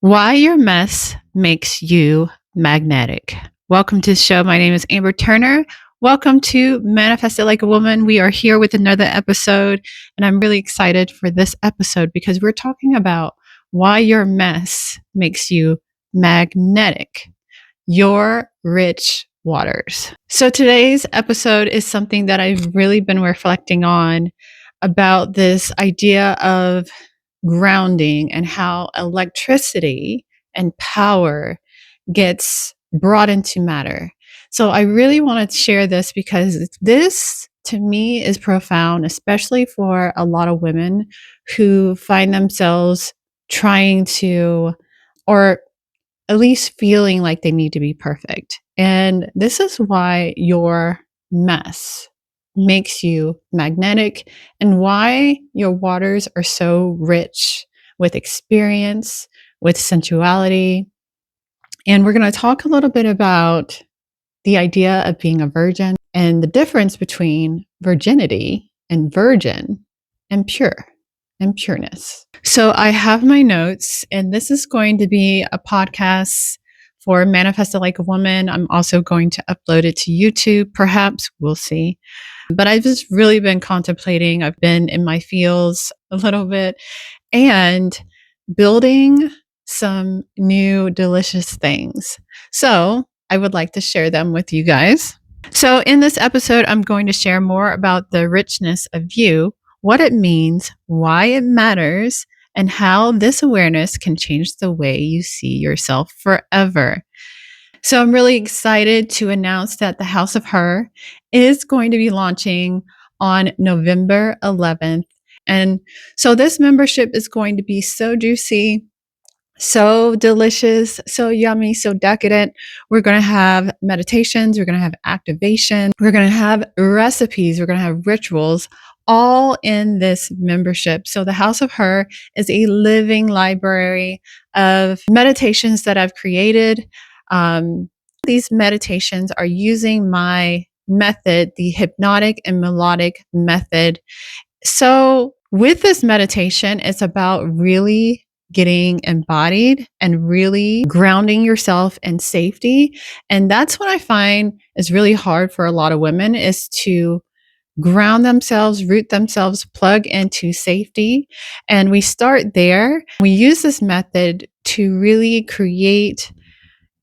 Why your mess makes you magnetic. Welcome to the show. My name is Amber Turner. Welcome to Manifest It Like a Woman. We are here with another episode, and I'm really excited for this episode because we're talking about why your mess makes you magnetic. Your rich waters. So today's episode is something that I've really been reflecting on about this idea of grounding and how electricity and power gets brought into matter. So I really want to share this because this to me is profound, especially for a lot of women who find themselves trying to, or at least feeling like they need to be perfect. And this is why your mess makes you magnetic and why your waters are so rich with experience, with sensuality. And we're going to talk a little bit about the idea of being a virgin and the difference between virginity and virgin and pure and pureness. So I have my notes, and this is going to be a podcast for Manifest It Like a Woman. I'm also going to upload it to YouTube, perhaps. We'll see. But I've just really been contemplating. I've been in my feels a little bit and building some new delicious things. So I would like to share them with you guys. So in this episode, I'm going to share more about the richness of you, what it means, why it matters, and how this awareness can change the way you see yourself forever. So I'm really excited to announce that the House of Her is going to be launching on November 11th. And so this membership is going to be so juicy, so delicious, so yummy, so decadent. We're going to have meditations, we're going to have activation, we're going to have recipes, we're going to have rituals, all in this membership. So the House of Her is a living library of meditations that I've created. These meditations are using my method, the Hypnotic and Melodic Method. So with this meditation, it's about really getting embodied and really grounding yourself in safety. And that's what I find is really hard for a lot of women, is to ground themselves, root themselves, plug into safety. And we start there. We use this method to really create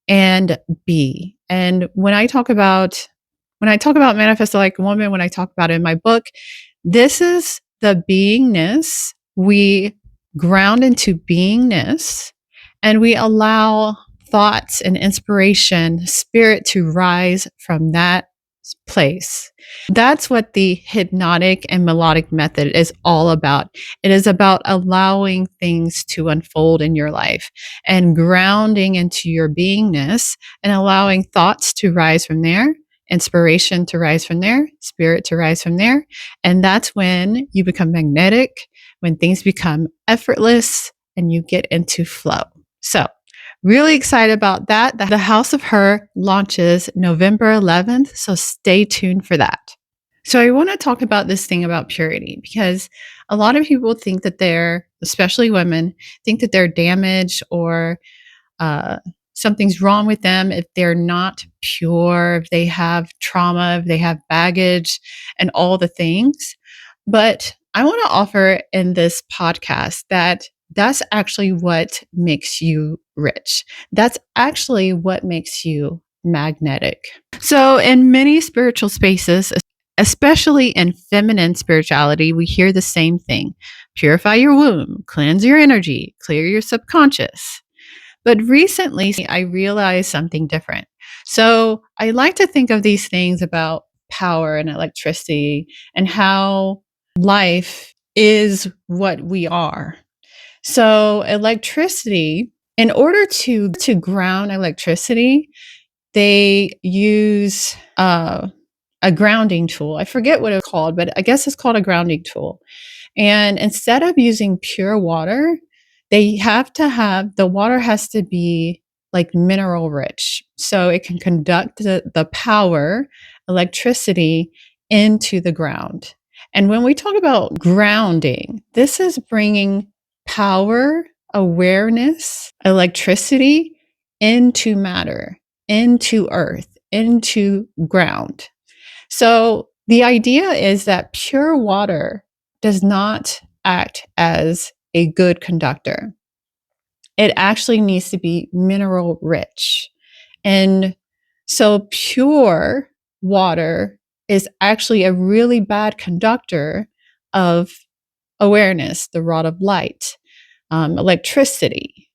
and be. And when I talk about Manifest Like a Woman, when I talk about it in my book, this is the beingness. We ground into beingness and we allow thoughts and inspiration, spirit to rise from that place. That's what the hypnotic and melodic method is all about. It is about allowing things to unfold in your life and grounding into your beingness and allowing thoughts to rise from there, inspiration to rise from there, spirit to rise from there. And that's when you become magnetic, when things become effortless and you get into flow. So really excited about that. The House of Her launches November 11th, so stay tuned for that. So I want to talk about this thing about purity because a lot of people think that they're, especially women, think that they're damaged or something's wrong with them if they're not pure, if they have trauma, if they have baggage and all the things. But I want to offer in this podcast that that's actually what makes you rich. That's actually what makes you magnetic. So in many spiritual spaces, especially in feminine spirituality, we hear the same thing. Purify your womb, cleanse your energy, clear your subconscious. But recently, I realized something different. So I like to think of these things about power and electricity and how life is what we are. So electricity, in order to ground electricity, they use a grounding tool. I forget what it's called, but I guess it's called a grounding tool. And instead of using pure water, the water has to be like mineral rich. So it can conduct the power, electricity into the ground. And when we talk about grounding, this is bringing power, awareness, electricity into matter, into earth, into ground. So the idea is that pure water does not act as a good conductor. It actually needs to be mineral rich. And so pure water is actually a really bad conductor of awareness, the rod of light, electricity.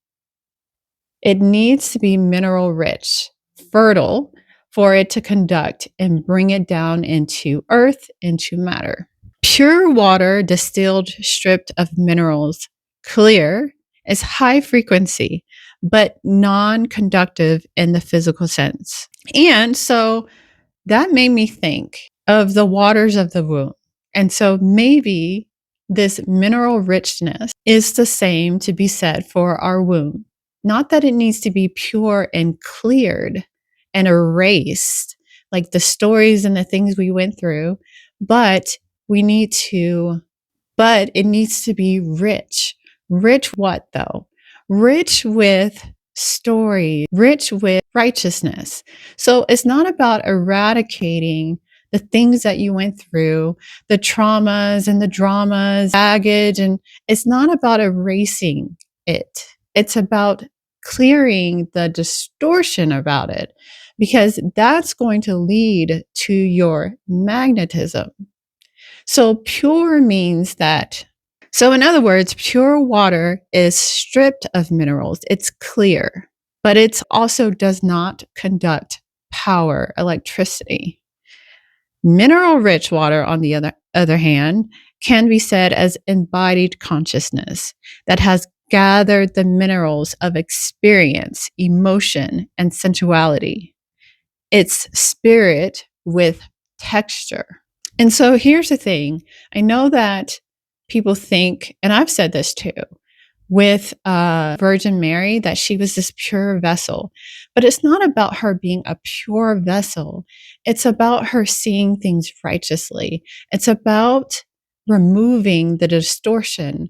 It needs to be mineral rich, fertile for it to conduct and bring it down into earth, into matter. Pure water, distilled, stripped of minerals, clear, is high frequency, but non-conductive in the physical sense. And so that made me think of the waters of the womb. And so maybe this mineral richness is the same to be said for our womb. Not that it needs to be pure and cleared and erased, like the stories and the things we went through, but we need to, but it needs to be rich. Rich what though? Rich with story, rich with righteousness. So it's not about eradicating the things that you went through, the traumas and the dramas, baggage, and it's not about erasing it. It's about clearing the distortion about it, because that's going to lead to your magnetism. So pure means that. So in other words, pure water is stripped of minerals. It's clear, but it also does not conduct power, electricity. Mineral rich water, on the other hand, can be said as embodied consciousness that has gathered the minerals of experience, emotion, and sensuality. It's spirit with texture. And so here's the thing. I know that people think, and I've said this too, with Virgin Mary, that she was this pure vessel. But it's not about her being a pure vessel. It's about her seeing things righteously. It's about removing the distortion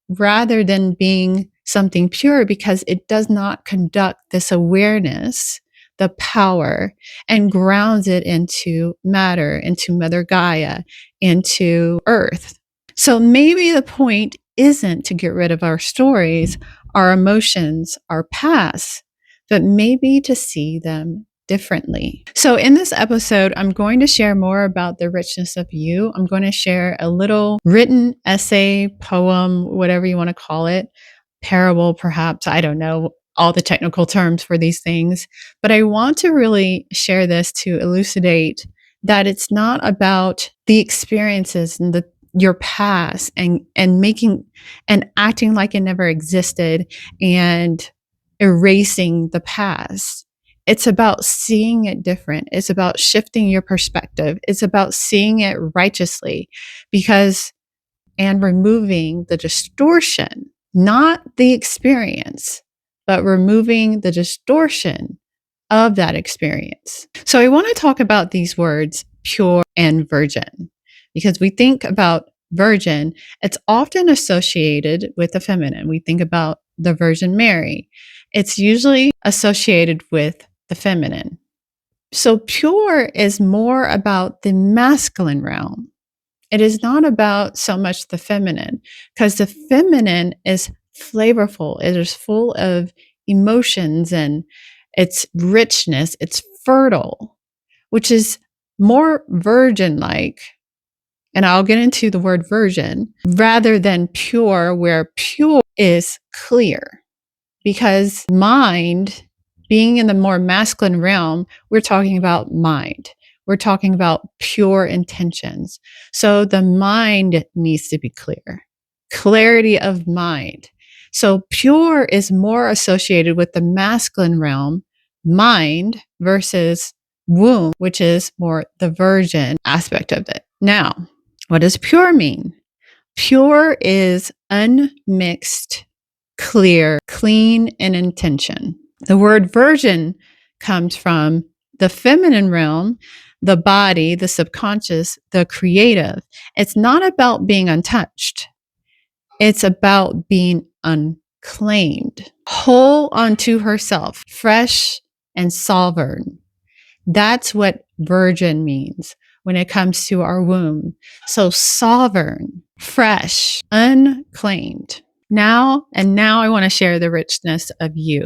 rather than being something pure, because it does not conduct this awareness, the power, and grounds it into matter, into Mother Gaia, into earth. So maybe the point isn't to get rid of our stories, our emotions, our past, but maybe to see them differently. So in this episode, I'm going to share more about the richness of you. I'm going to share a little written essay, poem, whatever you want to call it, parable, perhaps. I don't know all the technical terms for these things, but I want to really share this to elucidate that it's not about the experiences and your past and making and acting like it never existed and erasing the past. It's about seeing it different. It's about shifting your perspective. It's about seeing it righteously, and removing the distortion, not the experience, but removing the distortion of that experience. So I want to talk about these words, pure and virgin, because we think about virgin, it's often associated with the feminine. We think about the Virgin Mary. It's usually associated with the feminine. So pure is more about the masculine realm. It is not about so much the feminine, because the feminine is flavorful. It is full of emotions and its richness. It's fertile, which is more virgin-like. And I'll get into the word virgin rather than pure, where pure is clear. Because mind, being in the more masculine realm, we're talking about mind. We're talking about pure intentions. So the mind needs to be clear. Clarity of mind. So pure is more associated with the masculine realm, mind, versus womb, which is more the virgin aspect of it. Now, what does pure mean? Pure is unmixed, clear, clean in intention. The word virgin comes from the feminine realm, the body, the subconscious, the creative. It's not about being untouched. It's about being unclaimed, whole unto herself, fresh and sovereign. That's what virgin means when it comes to our womb. So sovereign, fresh, unclaimed. Now I want to share the richness of you,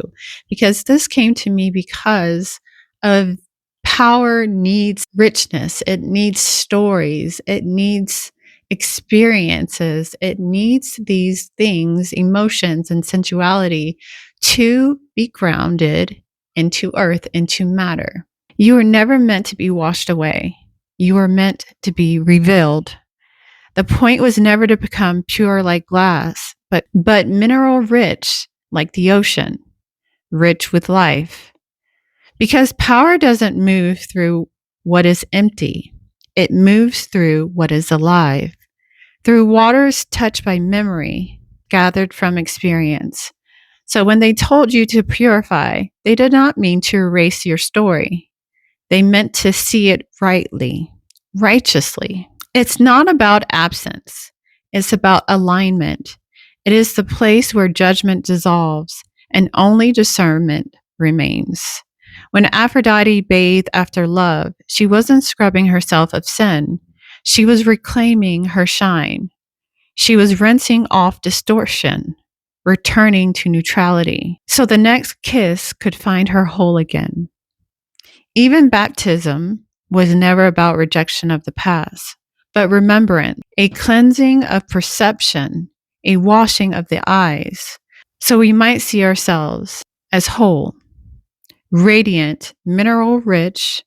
because this came to me because of power needs richness. It needs stories. It needs experiences. It needs these things, emotions and sensuality, to be grounded into earth, into matter. You were never meant to be washed away. You were meant to be revealed. The point was never to become pure like glass, but mineral rich like the ocean, rich with life. Because power doesn't move through what is empty. It moves through what is alive, through waters touched by memory, gathered from experience. So when they told you to purify, they did not mean to erase your story. They meant to see it rightly, righteously. It's not about absence. It's about alignment. It is the place where judgment dissolves and only discernment remains. When Aphrodite bathed after love, she wasn't scrubbing herself of sin. She was reclaiming her shine. She was rinsing off distortion, returning to neutrality, so the next kiss could find her whole again. Even baptism was never about rejection of the past, but remembrance, a cleansing of perception, a washing of the eyes, so we might see ourselves as whole, radiant, mineral rich,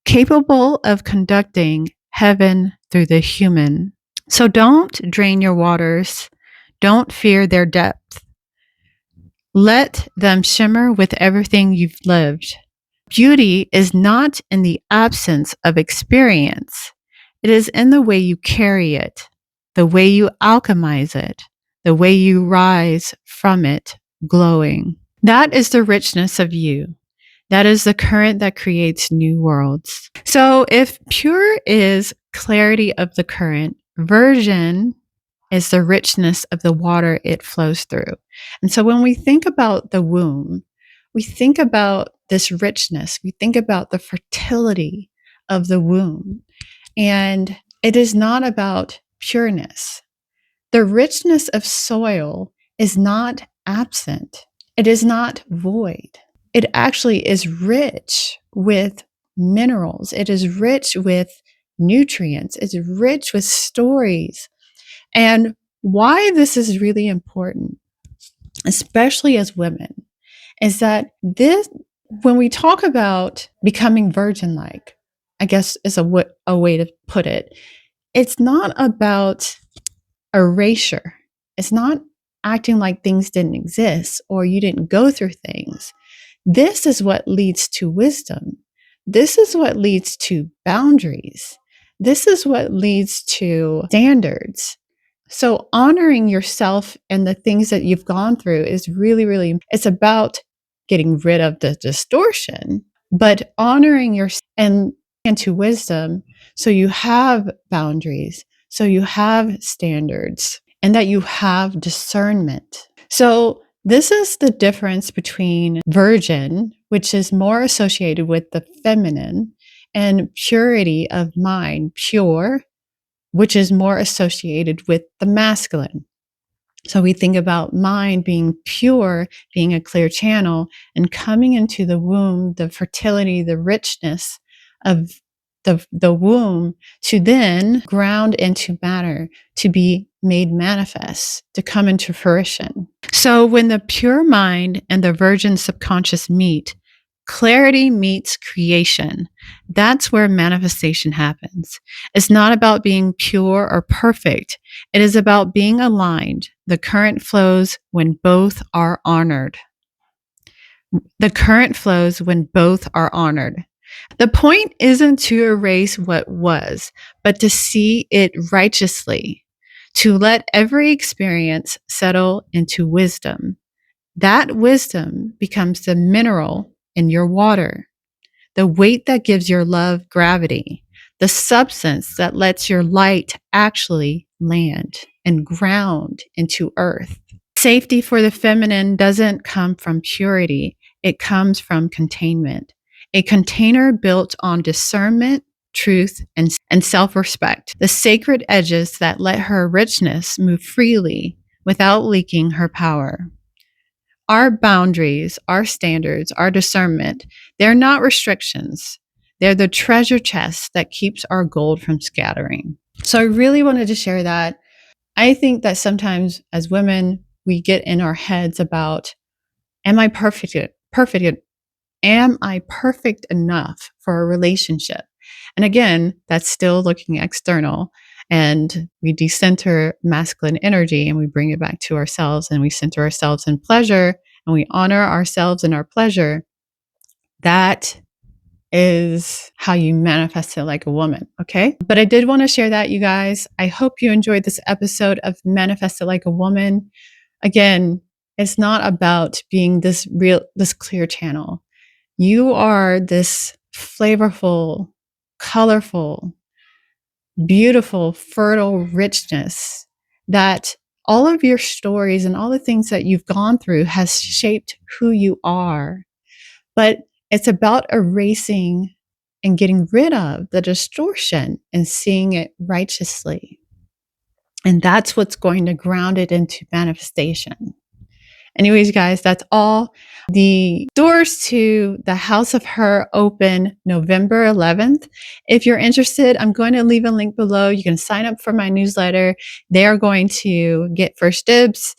capable of conducting heaven through the human. So don't drain your waters. Don't fear their depth. Let them shimmer with everything you've lived. Beauty is not in the absence of experience. It is in the way you carry it, the way you alchemize it, the way you rise from it glowing. That is the richness of you. That is the current that creates new worlds. So if pure is clarity of the current, virgin is the richness of the water it flows through. And so when we think about the womb, we think about this richness. We think about the fertility of the womb. And it is not about pureness. The richness of soil is not absent. It is not void. It actually is rich with minerals. It is rich with nutrients. It's rich with stories. And why this is really important, especially as women, is that when we talk about becoming virgin-like, I guess is a way to put it, it's not about erasure. It's not acting like things didn't exist or you didn't go through things. This is what leads to wisdom. This is what leads to boundaries. This is what leads to standards. So honoring yourself and the things that you've gone through is really, really, it's about getting rid of the distortion, but honoring yourself and into wisdom. So you have boundaries, so you have standards, and that you have discernment. So this is the difference between virgin, which is more associated with the feminine, and purity of mind, pure, which is more associated with the masculine. So we think about mind being pure, being a clear channel, and coming into the womb, the fertility, the richness of the womb, to then ground into matter, to be made manifest, to come into fruition. So when the pure mind and the virgin subconscious meet, clarity meets creation. That's where manifestation happens. It's not about being pure or perfect. It is about being aligned. The current flows when both are honored. The current flows when both are honored. The point isn't to erase what was, but to see it righteously, to let every experience settle into wisdom. That wisdom becomes the mineral in your water, the weight that gives your love gravity, the substance that lets your light actually land and ground into earth. Safety for the feminine doesn't come from purity. It comes from containment. A container built on discernment, truth, and self-respect. The sacred edges that let her richness move freely without leaking her power. Our boundaries, our standards, our discernment, they're not restrictions. They're the treasure chest that keeps our gold from scattering. So I really wanted to share that. I think that sometimes as women, we get in our heads about, am I perfect? Am I perfect enough for a relationship? And again, that's still looking external. And we decenter masculine energy and we bring it back to ourselves, and we center ourselves in pleasure and we honor ourselves in our pleasure. That is how you manifest it like a woman. Okay. But I did want to share that, you guys. I hope you enjoyed this episode of Manifest It Like a Woman. Again, it's not about being this clear channel. You are this flavorful, colorful, beautiful, fertile richness that all of your stories and all the things that you've gone through has shaped who you are. But it's about erasing and getting rid of the distortion and seeing it righteously. And that's what's going to ground it into manifestation. Anyways, guys, that's all. The doors to the House of Her open November 11th. If you're interested, I'm going to leave a link below. You can sign up for my newsletter. They are going to get first dibs.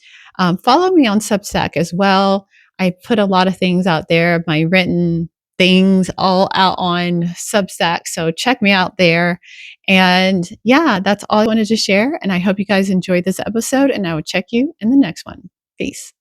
Follow me on Substack as well. I put a lot of things out there, my written things all out on Substack. So check me out there. And yeah, that's all I wanted to share. And I hope you guys enjoyed this episode, and I will check you in the next one. Peace.